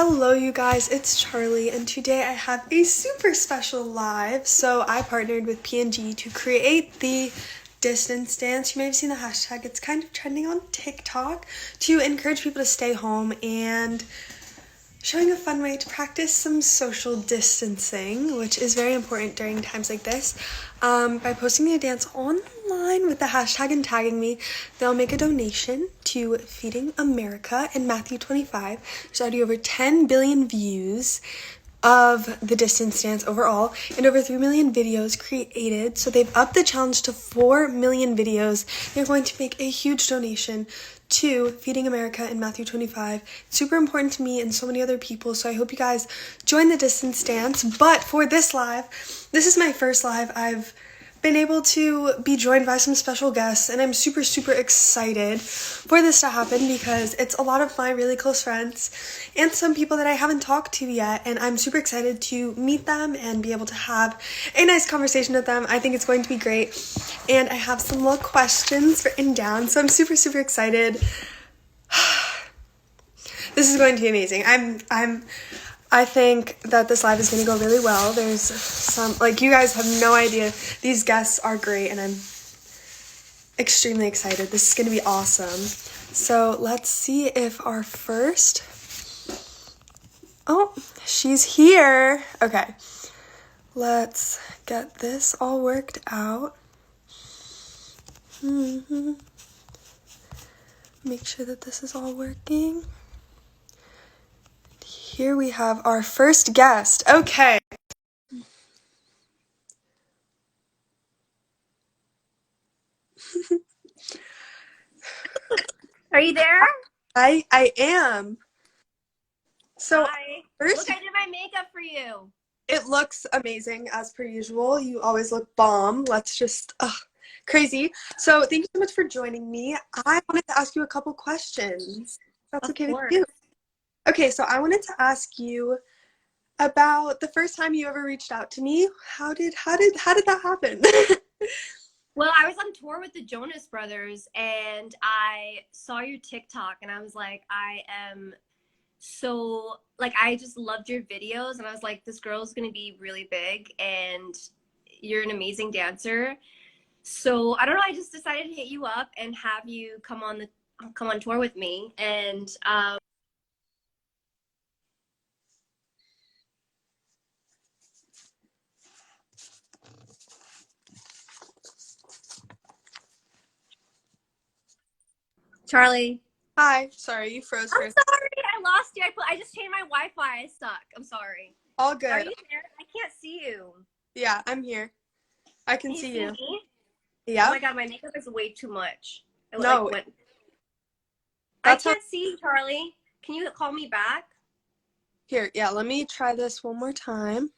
Hello, you guys, it's Charli, and today I have a super special live. So, I partnered with P&G to create the distance dance. You may have seen the hashtag, it's kind of trending on TikTok to encourage people to stay home and showing a fun way to practice some social distancing, which is very important during times like this. By posting the dance online with the hashtag and tagging me, they'll make a donation to Feeding America in Matthew 25. There's already over 10 billion views of the distance dance overall and over 3 million videos created. So they've upped the challenge to 4 million videos. They're going to make a huge donation to Feeding America in Matthew 25. It's super important to me and so many other people, so I hope you guys join the distance dance. But for this live, this is my first live. I've been able to be joined by some special guests, and I'm super, super excited for this to happen because it's a lot of my really close friends and some people that I haven't talked to yet, and I'm super excited to meet them and be able to have a nice conversation with them. I think it's going to be great, and I have some little questions written down, so I'm super, super excited. This is going to be amazing. I think that this live is going to go really well. There's some, like, you guys have no idea. These guests are great, and I'm extremely excited. This is going to be awesome. So let's see if our first... Oh, she's here. Okay. Let's get this all worked out. Make sure that this is all working. Here we have our first guest. Okay. Are you there? I am. So Hi. first, Look, I did my makeup for you. it looks amazing as per usual. You always look bomb. Let's just crazy. So thank you so much for joining me. I wanted to ask you a couple questions. That's Of okay with course. you. Okay, so I wanted to ask you about the first time you ever reached out to me. How did that happen? Well, I was on tour with the Jonas Brothers and I saw your TikTok and I was like, I just loved your videos and I was like, this girl's gonna be really big and you're an amazing dancer. So I don't know, I just decided to hit you up and have you come on tour with me. And Charli. Hi. Sorry, you froze I'm for a second. sorry, I lost you. I just changed my Wi-Fi. I suck. I'm sorry. All Are good. you there? I can't see you. Yeah, I'm here. I can Can you see see you. me? Yeah. Oh my god, my makeup is way too much. No, I that's how. can't see you, Charli. Can you call me back? Here, yeah, let me try this one more time.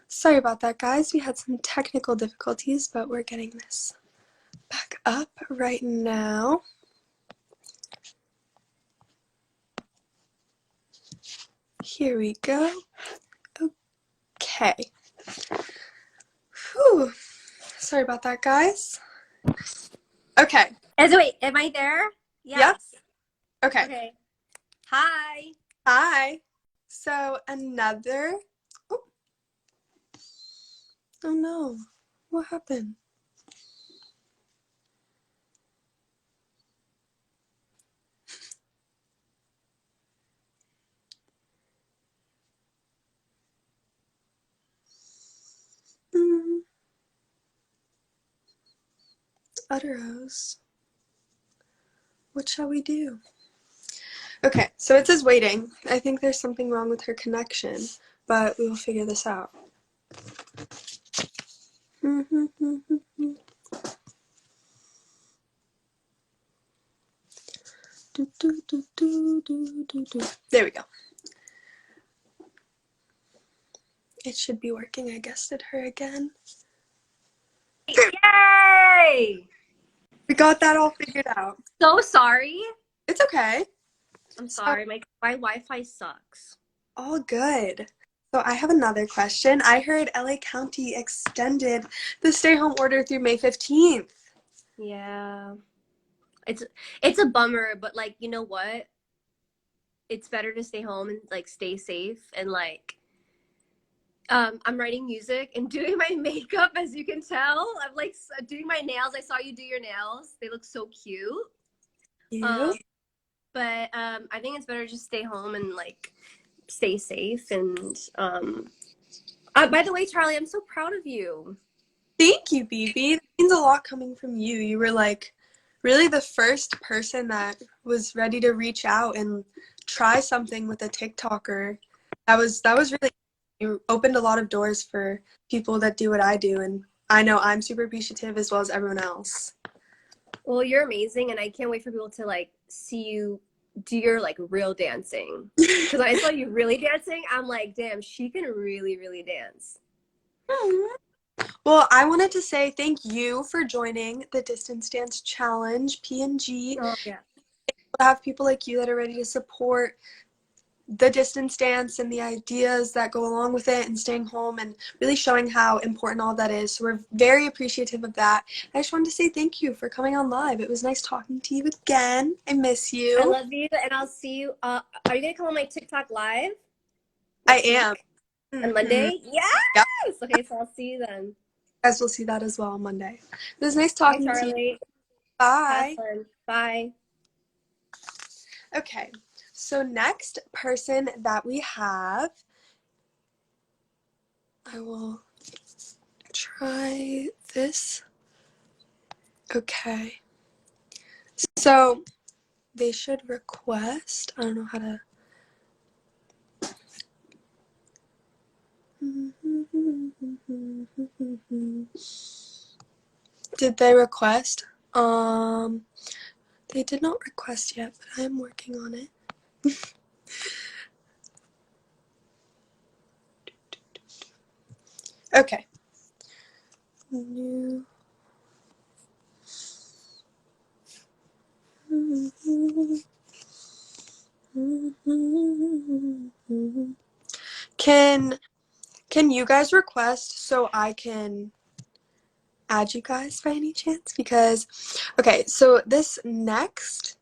Sorry about that, guys. We had some technical difficulties, but we're getting this back up right now. Here we go. Okay. Whew. Sorry about that, guys. Okay. Wait, am I there? Yes. Yep. Okay. Okay. Hi. Hi. So another. Oh. Oh no. What happened? Utteros. What shall we do? Okay, so it says waiting. I think there's something wrong with her connection, but we will figure this out. There we go. It should be working. I guessed it her again. Yay! We got that all figured out. So sorry. It's okay. I'm sorry. My Wi-Fi sucks. All good. So I have another question. I heard LA County extended the stay-home order through May 15th. Yeah. It's a bummer, but like, you know what? it's better to stay home and like stay safe and like I'm writing music and doing my makeup, as you can tell. I'm like doing my nails. I saw you do your nails. They look so cute. You? Um, but I think it's better to just stay home and like stay safe. And by the way, Charli, I'm so proud of you. Thank you, BB. That means a lot coming from you. You were like really the first person that was ready to reach out and try something with a TikToker. That was really, you opened a lot of doors for people that do what I do, and I know I'm super appreciative as well as everyone else. Well, you're amazing, and I can't wait for people to like see you do your like real dancing. Because I saw you really dancing. I'm like, damn, she can really, really dance. Well, I wanted to say thank you for joining the Distance Dance Challenge, PNG. Oh yeah. To have people like you that are ready to support the distance dance and the ideas that go along with it and staying home and really showing how important all that is. So we're very appreciative of that. I just wanted to say thank you for coming on live. It was nice talking to you again. I miss I you. love you, and I'll see you. Are you gonna come on my TikTok live I next am. week on Mm-hmm. Monday? Yep. Yes. Okay, so I'll see you then. You guys will see that as well on Monday. It was nice Bye, talking to you. Charli. Have Bye. fun. Bye. Okay. So next person that we have, I will try this. Okay. So they should request. I don't know how to. Did they request? They did not request yet, but I am working on it. Okay. New. Can you guys request so I can add you guys by any chance? Because, okay, so these next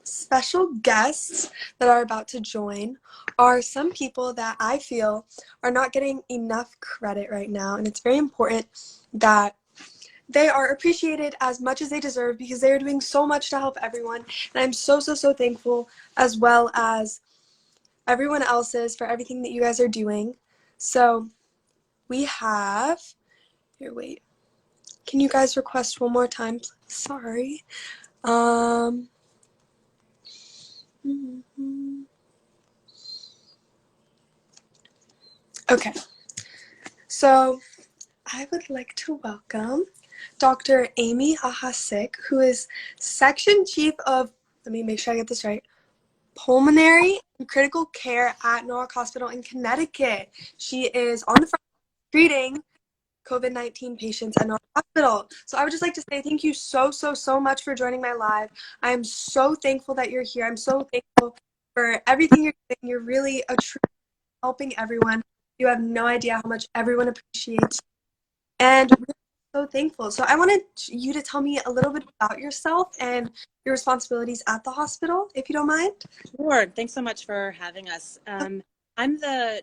special guests that are about to join are some people that I feel are not getting enough credit right now, and it's very important that they are appreciated as much as they deserve because they are doing so much to help everyone, and I'm so, so, so thankful, as well as everyone else's, for everything that you guys are doing. So we have, here, wait, can you guys request one more time, please? Sorry. Um, okay, so I would like to welcome Dr. Amy Ahasik, who is Section Chief of, let me make sure I get this right, Pulmonary and Critical Care at Norwalk Hospital in Connecticut. She is on the front treating COVID-19 patients at Norwalk Hospital. So I would just like to say thank you so, so, so much for joining my live. I am so thankful that you're here. I'm so thankful for everything you're doing. You're really a true helping everyone. You have no idea how much everyone appreciates you. And we're so thankful. So I wanted you to tell me a little bit about yourself and your responsibilities at the hospital, if you don't mind. Sure. Thanks so much for having us. I'm the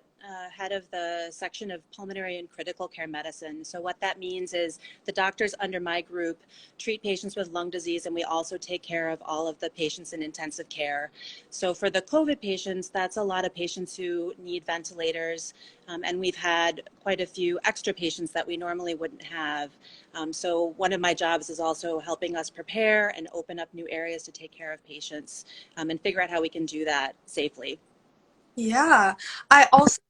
head of the section of pulmonary and critical care medicine. So what that means is the doctors under my group treat patients with lung disease, and we also take care of all of the patients in intensive care. So for the COVID patients, that's a lot of patients who need ventilators, and we've had quite a few extra patients that we normally wouldn't have. So one of my jobs is also helping us prepare and open up new areas to take care of patients, and figure out how we can do that safely. Yeah. I also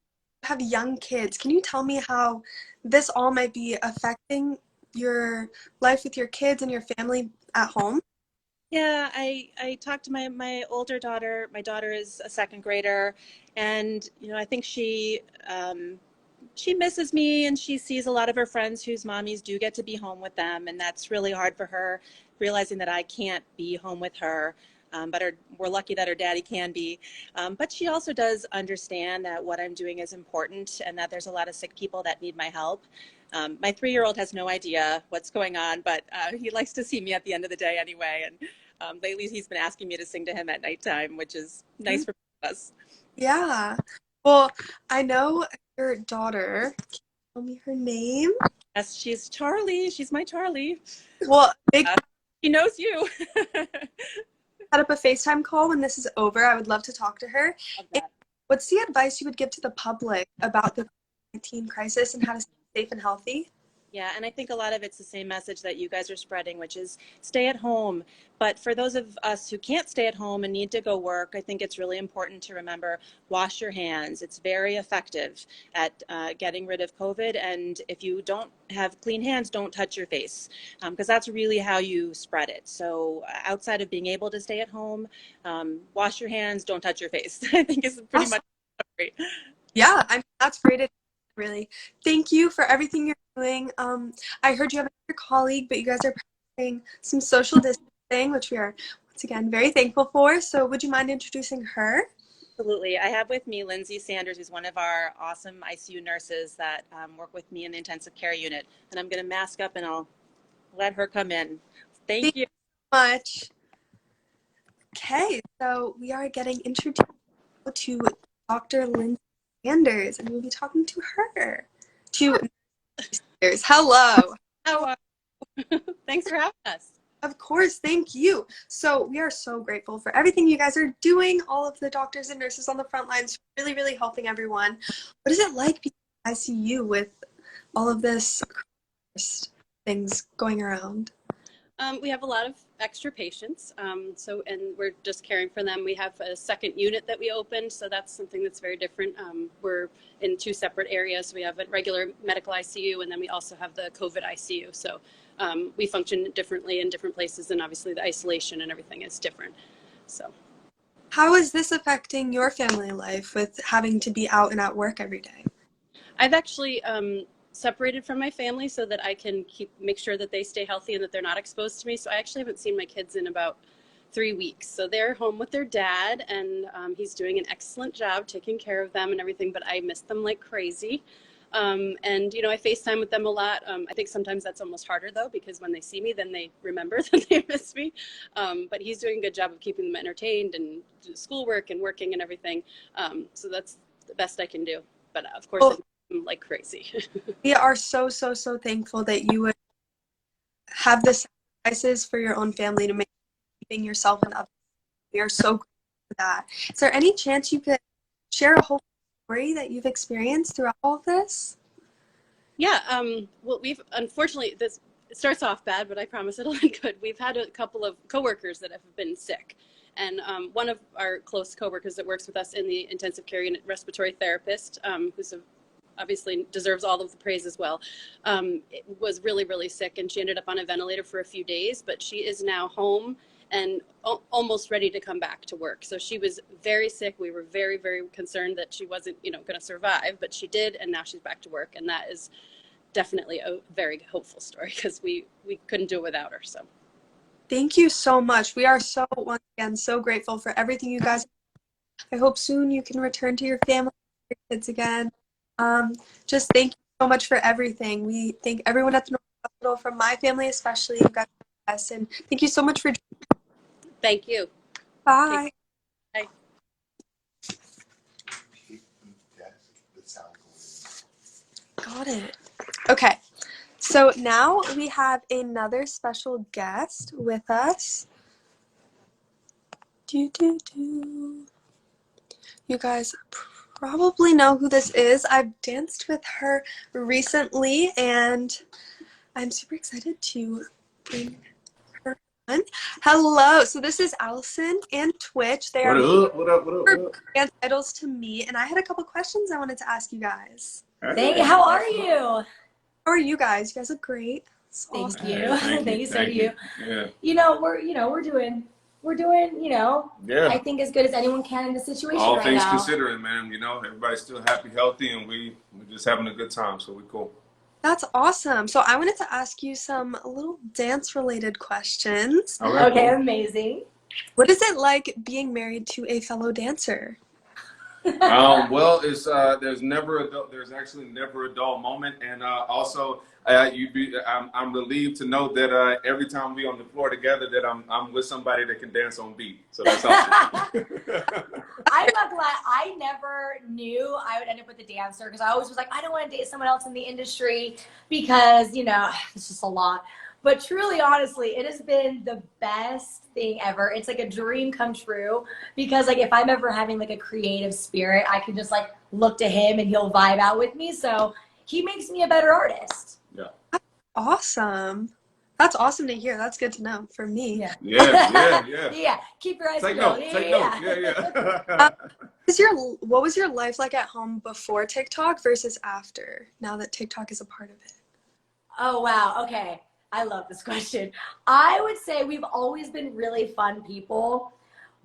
have young kids. Can you tell me how this all might be affecting your life with your kids and your family at home? Yeah, I talked to my older daughter. My daughter is a second grader, and I think she misses me, and she sees a lot of her friends whose mommies do get to be home with them, and that's really hard for her, realizing that I can't be home with her. But we're lucky that her daddy can be. But she also does understand that what I'm doing is important and that there's a lot of sick people that need my help. My 3-year-old has no idea what's going on, but he likes to see me at the end of the day anyway. And Lately, he's been asking me to sing to him at nighttime, which is nice for us. Yeah. Well, I know your daughter. Can you tell me her name? Yes, she's Charli. She's my Charli. Well, big She knows you. set up a FaceTime call when this is over. I would love to talk to her. Love And that. what's the advice you would give to the public about the COVID-19 crisis and how to stay safe and healthy? Yeah, and I think a lot of it's the same message that you guys are spreading, which is stay at home. But for those of us who can't stay at home and need to go work, I think it's really important to remember wash your hands. It's very effective at getting rid of COVID. And if you don't have clean hands, don't touch your face, because that's really how you spread it. So outside of being able to stay at home, wash your hands, don't touch your face. I think is pretty Awesome. much great. Yeah, I mean, that's great. Really. Thank you for everything you're doing. I heard you have another colleague, but you guys are practicing some social distancing, which we are, once again, very thankful for. So would you mind introducing her? Absolutely. I have with me Lindsay Sanders, who's one of our awesome ICU nurses that work with me in the intensive care unit. And I'm going to mask up and I'll let her come in. Thank you so much. Okay, so we are getting introduced to Dr. Lindsay Sanders, and we'll be talking to her. Hello. How are you? Thanks for having us. Of course, thank you. So we are so grateful for everything you guys are doing, all of the doctors and nurses on the front lines, really, really helping everyone. What is it like being in ICU with all of this things going around? We have a lot of extra patients, and we're just caring for them. We have a second unit that we opened, so that's something that's very different. We're in two separate areas. We have a regular medical ICU, and then we also have the COVID ICU. So we function differently in different places, and obviously the isolation and everything is different. So, how is this affecting your family life with having to be out and at work every day? I've actually separated from my family so that I can make sure that they stay healthy and that they're not exposed to me. So I actually haven't seen my kids in about 3 weeks. So they're home with their dad, and he's doing an excellent job taking care of them and everything, but I miss them like crazy. And, you know, I FaceTime with them a lot. I think sometimes that's almost harder, though, because when they see me, then they remember that they miss me. But he's doing a good job of keeping them entertained and schoolwork and working and everything. So that's the best I can do. But, of course, I'm like crazy. We are so thankful that you would have the sacrifices for your own family to make keeping yourself and others. We are so grateful for that. Is there any chance you could share a whole story that you've experienced throughout all of this? Yeah, well, we've unfortunately, this it starts off bad, but I promise it'll end good. We've had a couple of coworkers that have been sick, and one of our close coworkers that works with us in the intensive care unit, respiratory therapist, who's obviously deserves all of the praise as well, was really sick, and she ended up on a ventilator for a few days, but she is now home and almost ready to come back to work. So she was very sick. We were very concerned that she wasn't, going to survive, but she did, and now she's back to work, and that is definitely a very hopeful story because we couldn't do it without her. So thank you so much. We are once again so grateful for everything you guys. I hope soon you can return to your family, your kids again. Just thank you so much for everything. We thank everyone at the North Hospital, from my family especially. You guys are the best, and thank you so much for. thank you. Bye. Bye. Got it. Okay, so now we have another special guest with us. You guys probably know who this is. I've danced with her recently, and I'm super excited to bring her on. Hello. So this is Allison and Twitch. They are What up? dance idols to me, and I had a couple questions I wanted to ask you guys. Hey, how are you? How are you guys? You guys look great. Thank you. Thank you, so do you. Yeah. We're doing, Yeah. I think as good as anyone can in the situation All right things now. considering, man, everybody's still happy, healthy, and we're just having a good time, so we're cool. That's awesome. So I wanted to ask you some little dance-related questions. All right, Okay, cool. amazing. What is it like being married to a fellow dancer? Well, it's there's actually never a dull moment, and also I'm relieved to know that every time we on the floor together, that I'm with somebody that can dance on beat. So that's awesome. I'm not glad. I never knew I would end up with a dancer because I always was like, I don't want to date someone else in the industry because, you know, it's just a lot. But truly, honestly, it has been the best thing ever. It's like a dream come true because, like, if I'm ever having like a creative spirit, I can just like look to him and he'll vibe out with me. So he makes me a better artist. Yeah. Awesome. That's awesome to hear. That's good to know for me. Yeah. Yeah. Keep your eyes Take peeled. notes. Take notes. Yeah. What was your life like at home before TikTok versus after, now that TikTok is a part of it? Oh, wow. Okay. I love this question. I would say we've always been really fun people,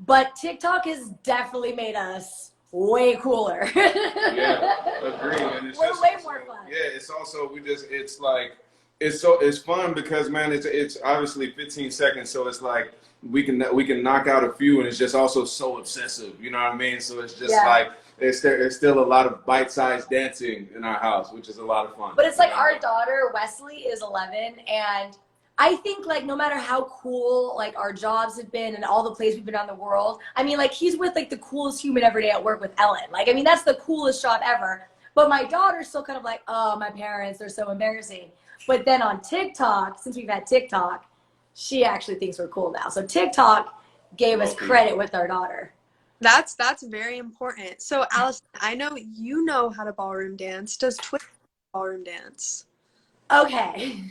but TikTok has definitely made us way cooler. Yeah, agree. And it's We're just way also, more fun. yeah, it's also it's like it's fun because, man, it's obviously 15 seconds, so it's like we can knock out a few, and it's just also so obsessive, you know what I mean? So it's just like there's still a lot of bite-sized dancing in our house, which is a lot of fun. But it's like our daughter Wesley is 11, and I think like no matter how cool like our jobs have been and all the places we've been around the world, I mean, like he's with like the coolest human every day at work with Ellen. Like, I mean, that's the coolest job ever. But my daughter's still kind of like, oh, my parents, they're so embarrassing. But then on TikTok, since we've had TikTok, she actually thinks we're cool now. So TikTok gave us credit with our daughter. That's very important. So Allison, I know you know how to ballroom dance. Does Twitter ballroom dance? Okay.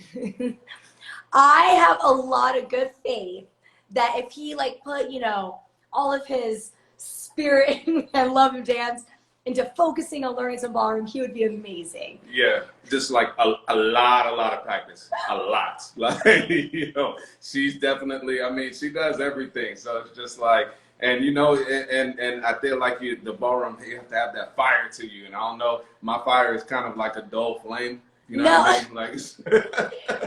I have a lot of good faith that if he like put, you know, all of his spirit and love of dance into focusing on learning some ballroom, he would be amazing. Yeah, just like a lot of practice, a lot. Like, you know, she's definitely, I mean, she does everything. So it's just like, and you know, and I feel like the ballroom, you have to have that fire to you. And I don't know, my fire is kind of like a dull flame. You know what I mean? Like,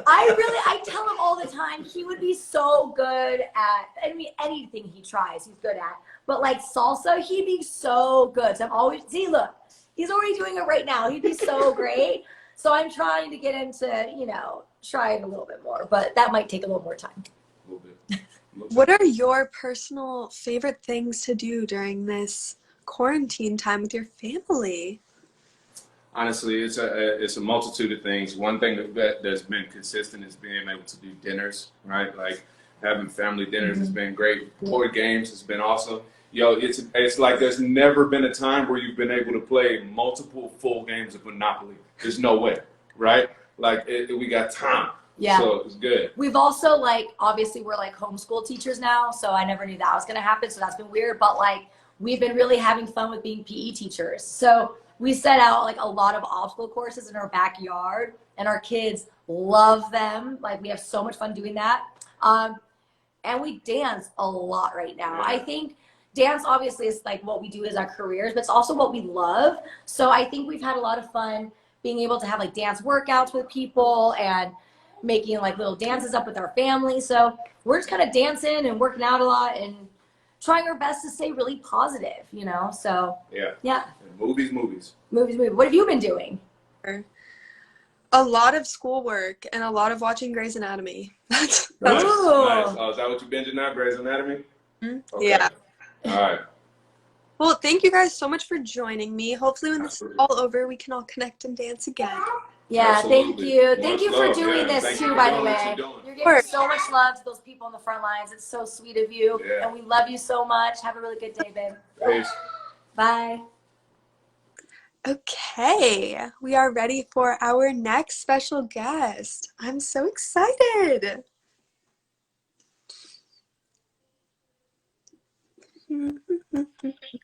I tell him all the time, he would be so good at, I mean, anything he tries, he's good at. But like salsa, he'd be so good. So I'm always, see, look, he's already doing it right now. He'd be so great. So I'm trying to get him to, you know, try it a little bit more. But that might take a little more time. a little bit. What are your personal favorite things to do during this quarantine time with your family? Honestly, it's a multitude of things. One thing that's been consistent is being able to do dinners, right? Like having family dinners has been great. Board games has been awesome. Yo, it's like there's never been a time where you've been able to play multiple full games of Monopoly. There's no way, right? Like we got time. Yeah. So it's good. We've also like, obviously we're like homeschool teachers now. So I never knew that was going to happen. So that's been weird. But like, we've been really having fun with being PE teachers. So we set out like a lot of obstacle courses in our backyard and our kids love them. Like we have so much fun doing that. And we dance a lot right now. I think dance obviously is like what we do as our careers, but it's also what we love. So I think we've had a lot of fun being able to have like dance workouts with people and making like little dances up with our family. So we're just kind of dancing and working out a lot and trying our best to stay really positive, you know? So yeah. And movies. What have you been doing? A lot of schoolwork and a lot of watching Grey's Anatomy. Nice. Ooh. Nice. Oh, is that what you've binging now, Grey's Anatomy? Okay. Yeah. All right. Well, thank you guys so much for joining me. Hopefully when this is all over, we can all connect and dance again. Yeah, thank Absolutely. you. Thank you for Much love. doing Yeah, this thank you too, for by the doing what way. you're doing. You're giving so much love to those people on the front lines. It's so sweet of you. Yeah. And we love you so much. Have a really good day, babe. Peace. Bye. Okay, we are ready for our next special guest. I'm so excited.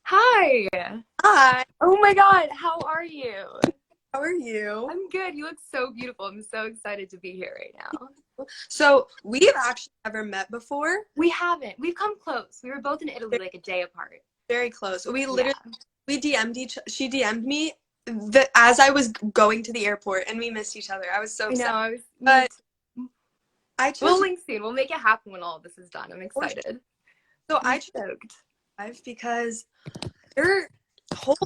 Hi. Hi, Oh my God. How are you? how are you? I'm good. You look so beautiful. I'm so excited to be here right now. So we've actually never met before. We haven't. We've come close. We were both in Italy like a day apart. Very close. We literally we DM'd she DM'd me as I was going to the airport and we missed each other. I was so I upset. know. I was. But I chose We'll link soon. We'll make it happen when all of this is done. I'm excited. I I'm chose stoked. live because your whole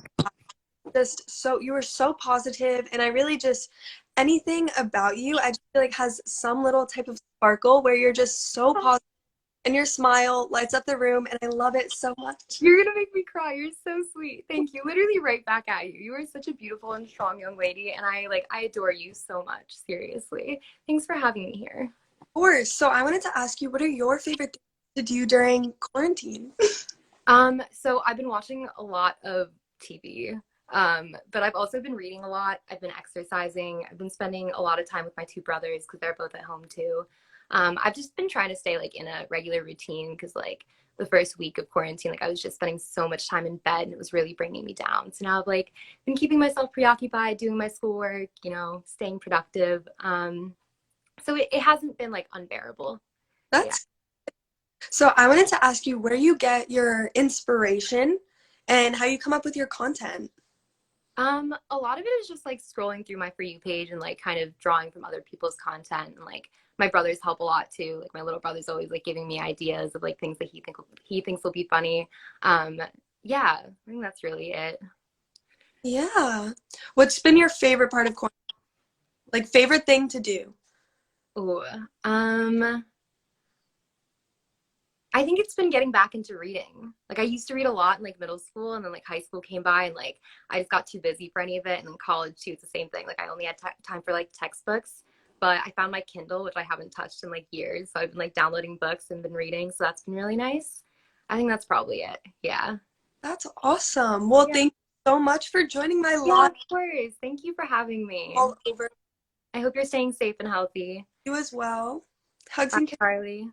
just so you were so positive and I really just anything about you, I just feel like has some little type of sparkle where you're just so positive and your smile lights up the room, and I love it so much. You're gonna make me cry. You're so sweet. Thank you. Literally right back at you. You are such a beautiful and strong young lady, and I adore you so much. Seriously. Thanks for having me here. Of course. So I wanted to ask you, what are your favorite things to do during quarantine? So I've been watching a lot of TV. But I've also been reading a lot. I've been exercising. I've been spending a lot of time with my two brothers because they're both at home too. I've just been trying to stay like in a regular routine because like the first week of quarantine, like I was just spending so much time in bed and it was really bringing me down. So now I've like been keeping myself preoccupied, doing my schoolwork, you know, staying productive. So it hasn't been like unbearable. That's So I wanted to ask you where you get your inspiration and how you come up with your content. A lot of it is just like scrolling through my For You page and like kind of drawing from other people's content, and like my brothers help a lot too. Like my little brother's always like giving me ideas of like things that he thinks will be funny. Yeah, I think that's really it. Yeah. What's been your favorite part of quarantine? Like favorite thing to do? Ooh, I think it's been getting back into reading. Like I used to read a lot in like middle school, and then like high school came by and like I just got too busy for any of it. And then college too, it's the same thing. Like I only had time for like textbooks, but I found my Kindle, which I haven't touched in like years. So I've been like downloading books and been reading. So that's been really nice. I think that's probably it. Yeah. That's awesome. Well, Yeah. thank you so much for joining my Yeah, live of course. Thank you for having me. all over I hope you're staying safe and healthy. you as well. Hugs Bye, and kisses. Charlie.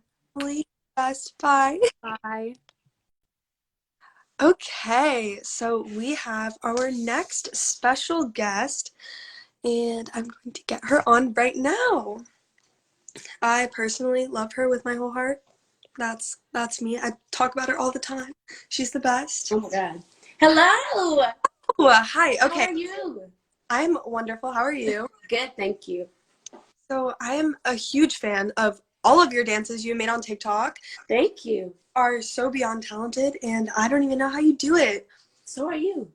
Yes, bye. Bye. Okay, so we have our next special guest, and I'm going to get her on right now. I personally love her with my whole heart. That's me. I talk about her all the time. She's the best. Oh my God. Hello. Oh, hi. Okay. How are you? I'm wonderful. How are you? Good, thank you. So I am a huge fan of all of your dances you made on TikTok. Thank you. Are so beyond talented, and I don't even know how you do it. So are you.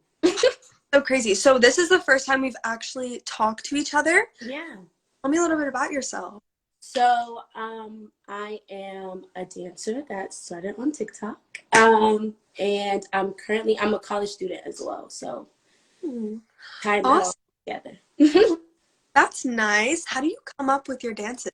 So crazy. So this is the first time we've actually talked to each other. Yeah. Tell me a little bit about yourself. So I am a dancer that started on TikTok. And I'm a college student as well. So kind of Awesome. all together. That's nice. How do you come up with your dances?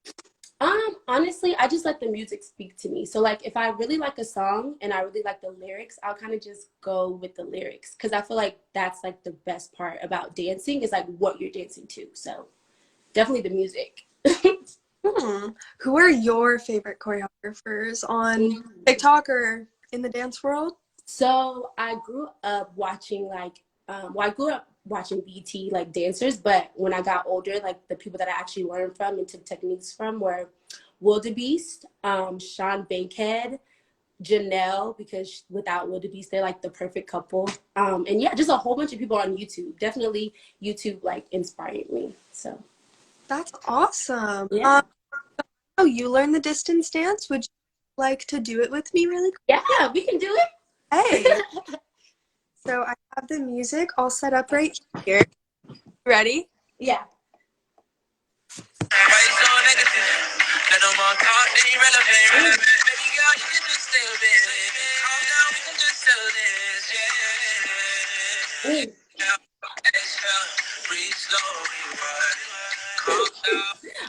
Honestly, I just let the music speak to me. So like if I really like a song and I really like the lyrics, I'll kind of just go with the lyrics, because I feel like that's like the best part about dancing is like what you're dancing to. So definitely the music. Who are your favorite choreographers on TikTok or in the dance world? So I grew up watching watching BT like dancers, but when I got older, like the people that I actually learned from and took techniques from were Wildebeest, Sean Bankhead, Janelle, because without Wildebeest, they're like the perfect couple. And yeah, just a whole bunch of people on YouTube. Definitely YouTube like inspired me. So That's awesome. yeah. Oh, you learned the distance dance. Would you like to do it with me really quick? Yeah, we can do it. Hey. So I have the music all set up right here. Ready? Yeah.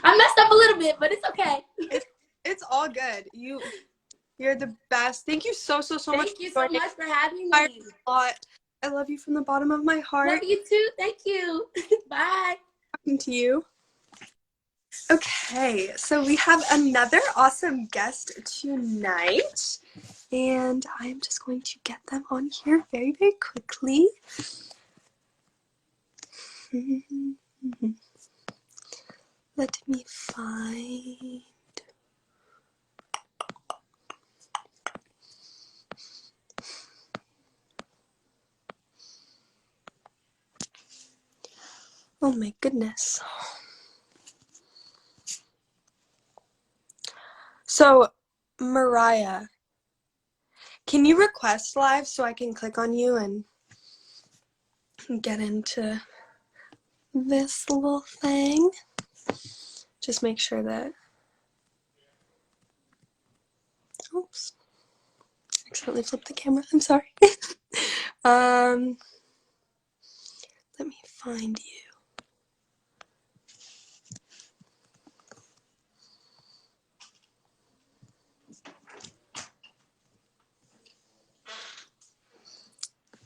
I messed up a little bit, but it's okay. It's all good. You're the best. Thank you so much. Thank you so much for having I me. love you from the bottom of my heart. Love you too. Thank you. Bye. Talking to you. Okay, so we have another awesome guest tonight, and I'm just going to get them on here very, very quickly. Let me find. Oh my goodness. So, Mariah, can you request live so I can click on you and get into this little thing. Just make sure that, oops, accidentally flipped the camera, I'm sorry. Let me find you.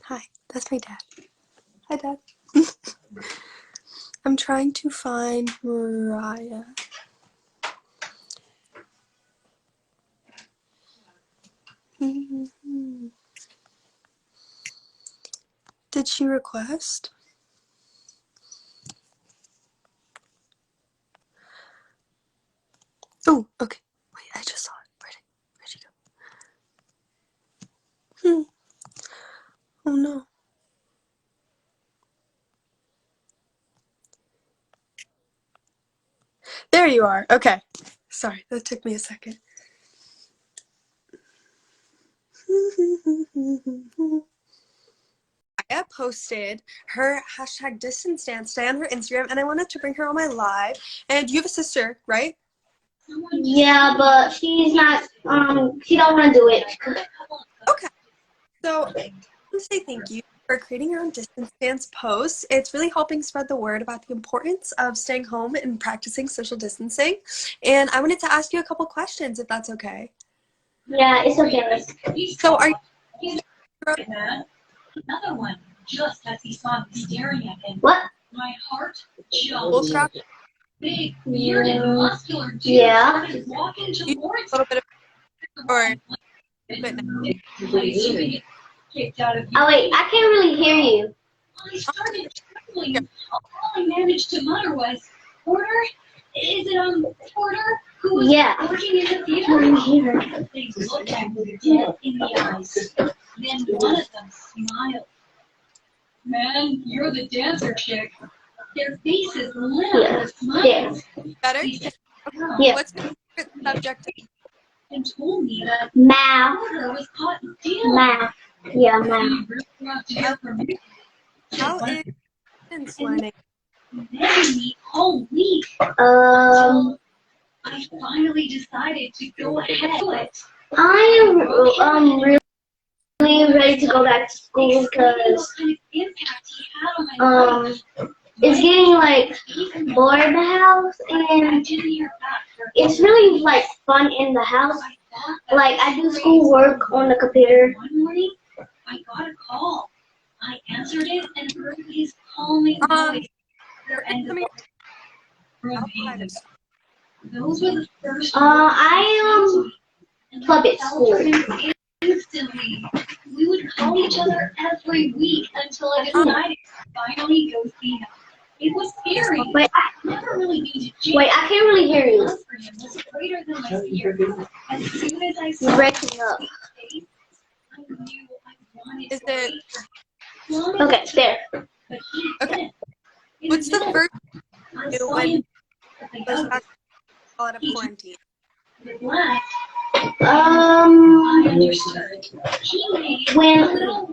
Hi, that's my dad. Hi, Dad. I'm trying to find Mariah. Did she request? Oh, okay. Wait, I just saw it. Where'd she go? Oh no. There you are. Okay. Sorry, that took me a second. Maya posted her hashtag distance dance day on her Instagram, and I wanted to bring her on my live. And you have a sister, right? Yeah, but she's not, she don't want to do it. Okay. So I want to say thank you for creating your own distance dance posts. It's really helping spread the word about the importance of staying home and practicing social distancing. And I wanted to ask you a couple questions, if that's okay. Yeah, it's okay. So are you... Another one, just as he saw me staring at him. What? My heart Both jumped. Big, bearded, muscular dude Yeah. started walking a towards little bit of... Or... kicked out of Oh, wait, I can't really hear you. I started trembling. All I managed to mutter was, Porter? Is it, Porter? Who was working in the theater? They looked at me dead in the eyes. Then one of them smiled. Man, you're the dancer chick. Their faces lit up with smiles. Better? Yeah. What's your favorite subject? And told me that Math. Porter was caught stealing. Math. Yeah, math. You really have to hear from me. How is distance learning? Me all week. I finally decided to go ahead with it. I am really ready to go back to school because it's getting like bored in the house, and it's really like fun in the house. Like I do schoolwork on the computer. One morning, I got a call. I answered it and heard his calming voice. Those were the first. I am club at school. Instantly, we would call each other every week until I decided to finally go see him. It was scary. Wait, Never really been to jail. wait, I can't really hear you. Love for him was greater than my fear. As soon as I saw You're breaking up. his face, I knew I wanted Is to it... wait for him. Okay, there. But he Okay. didn't. What's the first I you saw when him you goes back out of quarantine? black. Um, I understood. He made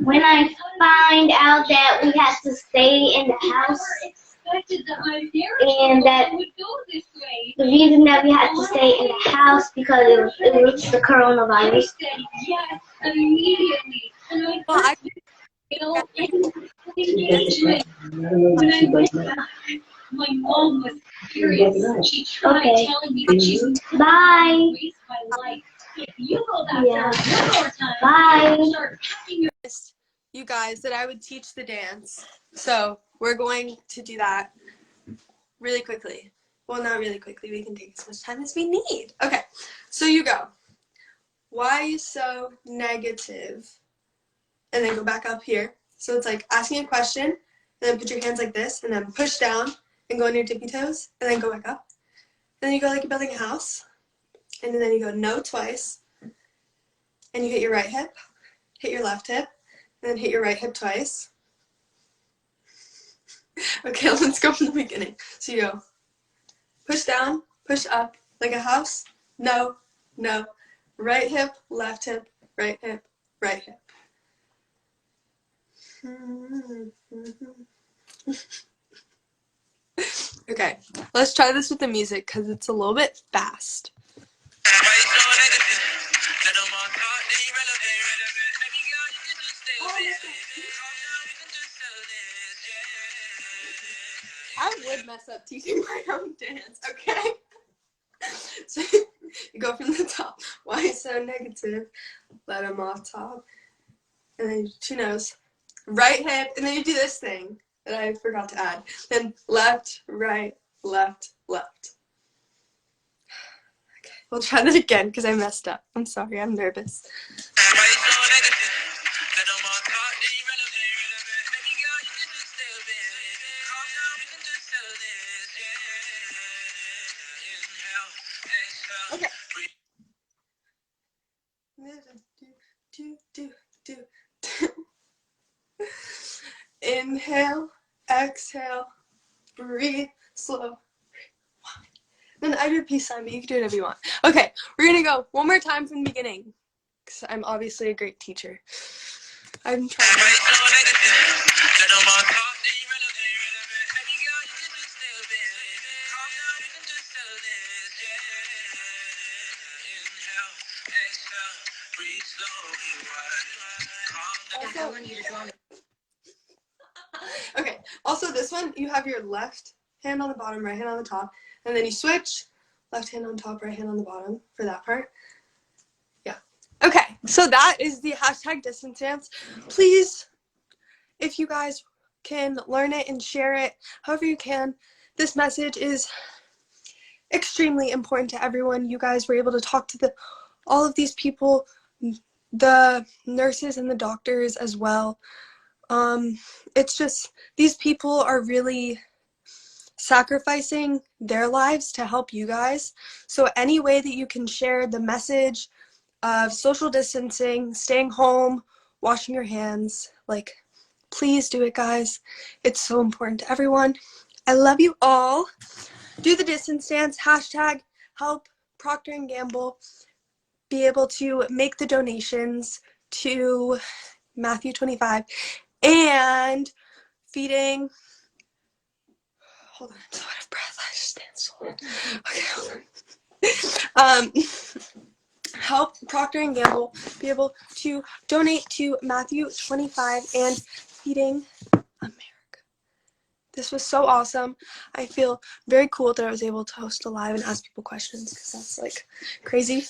when I find out that we have to stay in the house, expected that my and that would go this way. the reason that we had to stay in the house because it was the coronavirus. Said yes immediately, and I Well, I... When I went back, my mom was furious. She tried telling me that she's Bye. gonna waste my life. If you go back there one more time, Bye. start packing your You guys that I would teach the dance. So we're going to do that really quickly. Well, not really quickly. We can take as much time as we need. Okay, so you go. Why are you so negative? And then go back up here. So it's like asking a question, and then put your hands like this, and then push down, and go on your tippy toes, and then go back up. Then you go like you're building a house, and then you go no twice, and you hit your right hip, hit your left hip, and then hit your right hip twice. Okay, let's go from the beginning. So you go push down, push up, like a house, no, no, right hip, right hip, right hip. Okay, let's try this with the music because it's a little bit fast. I would mess up teaching my own dance, okay? So you go from the top. Why so negative? Let them off top. And then she knows. Right hip, and then you do this thing that I forgot to add. Then left, right, left, left. Okay, we'll try that again because I messed up. I'm sorry, I'm nervous. Okay. Inhale, exhale, breathe, slow. Then I do a peace sign, but you can do whatever you want. Okay, we're gonna go one more time from the beginning. Because I'm obviously a great teacher. I'm trying. Okay, also this one, you have your left hand on the bottom, right hand on the top, and then you switch, left hand on top, right hand on the bottom for that part. Yeah. Okay, so that is the hashtag distance dance. Please, if you guys can learn it and share it however you can, this message is extremely important to everyone. You guys were able to talk to all of these people, the nurses and the doctors as well. It's just, these people are really sacrificing their lives to help you guys. So any way that you can share the message of social distancing, staying home, washing your hands, like, please do it, guys. It's so important to everyone. I love you all. Do the distance dance, hashtag help Procter & Gamble be able to make the donations to Matthew 25 and feeding, hold on, I'm so out of breath, I just danced so long. Okay, hold on. Help Procter & Gamble be able to donate to Matthew 25 and feeding America. This was so awesome. I feel very cool that I was able to host a live and ask people questions because that's like crazy.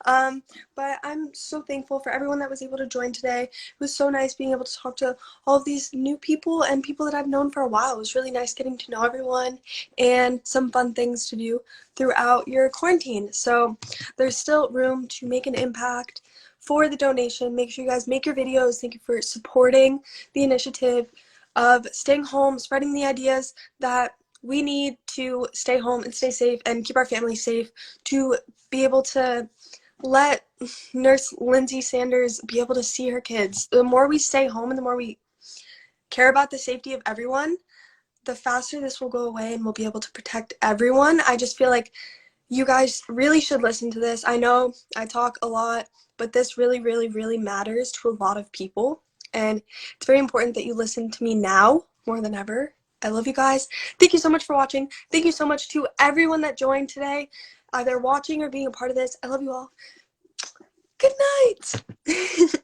But I'm so thankful for everyone that was able to join today. It was so nice being able to talk to all of these new people and people that I've known for a while. It was really nice getting to know everyone and some fun things to do throughout your quarantine. So there's still room to make an impact for the donation. Make sure you guys make your videos. Thank you for supporting the initiative of staying home, spreading the ideas that we need to stay home and stay safe and keep our families safe, to be able to let Nurse Lindsay Sanders be able to see her kids. The more we stay home and the more we care about the safety of everyone, the faster this will go away and we'll be able to protect everyone. I just feel like you guys really should listen to this. I know I talk a lot, but this really, really, really matters to a lot of people. And it's very important that you listen to me now more than ever. I love you guys. Thank you so much for watching. Thank you so much to everyone that joined today, either watching or being a part of this. I love you all. Good night.